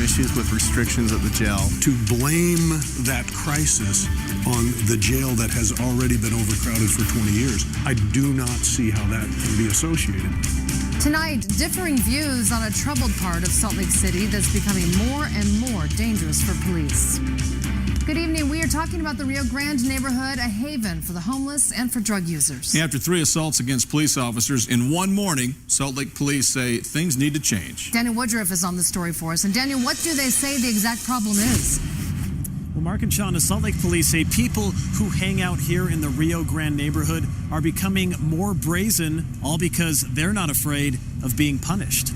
issues with restrictions at the jail. To blame that crisis on the jail that has already been overcrowded for 20 years, I do not see how that can be associated. Tonight, differing views on a troubled part of Salt Lake City that's becoming more and more dangerous for police. Good evening. We are talking about the Rio Grande neighborhood, a haven for the homeless and for drug users. After 3 assaults against police officers in one morning, Salt Lake police say things need to change. Daniel Woodruff is on the story for us. And Daniel, what do they say the exact problem is? Well, Mark and Sean, the Salt Lake police say people who hang out here in the Rio Grande neighborhood are becoming more brazen, all because they're not afraid of being punished.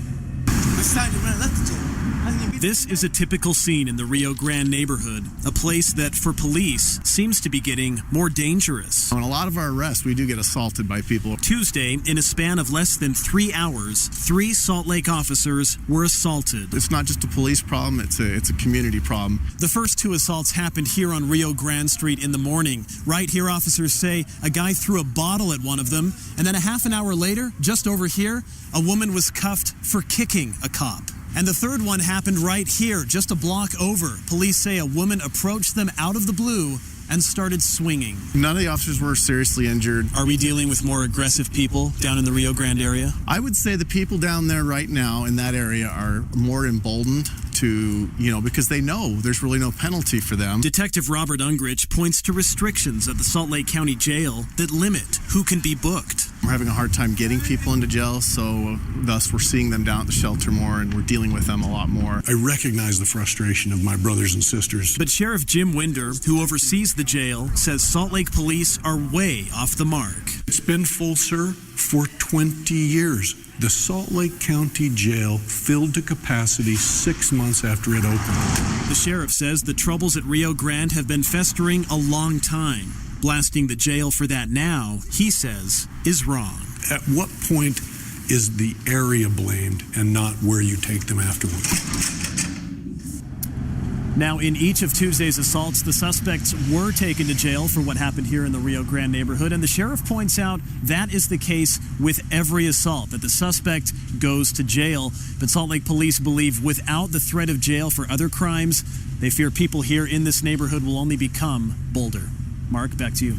This is a typical scene in the Rio Grande neighborhood, a place that, for police, seems to be getting more dangerous. On a lot of our arrests, we do get assaulted by people. Tuesday, in a span of less than 3 hours, 3 Salt Lake officers were assaulted. It's not just a police problem, it's a community problem. The first 2 assaults happened here on Rio Grande Street in the morning. Right here, officers say a guy threw a bottle at one of them, and then a half an hour later, just over here, a woman was cuffed for kicking a cop. And the third one happened right here, just a block over. Police say a woman approached them out of the blue and started swinging. None of the officers were seriously injured. Are we dealing with more aggressive people down in the Rio Grande area? I would say the people down there right now in that area are more emboldened to, because they know there's really no penalty for them. Detective Robert Ungrich points to restrictions at the Salt Lake County Jail that limit who can be booked. We're having a hard time getting people into jail, so thus we're seeing them down at the shelter more and we're dealing with them a lot more. I recognize the frustration of my brothers and sisters. But Sheriff Jim Winder, who oversees the jail, says Salt Lake police are way off the mark. It's been full, sir, for 20 years. The Salt Lake County Jail filled to capacity 6 months after it opened. The sheriff says the troubles at Rio Grande have been festering a long time. Blasting the jail for that now, he says, is wrong. At what point is the area blamed and not where you take them afterwards? Now, in each of Tuesday's assaults, the suspects were taken to jail for what happened here in the Rio Grande neighborhood, and the sheriff points out that is the case with every assault, that the suspect goes to jail. But Salt Lake police believe without the threat of jail for other crimes, they fear people here in this neighborhood will only become bolder. Mark, back to you.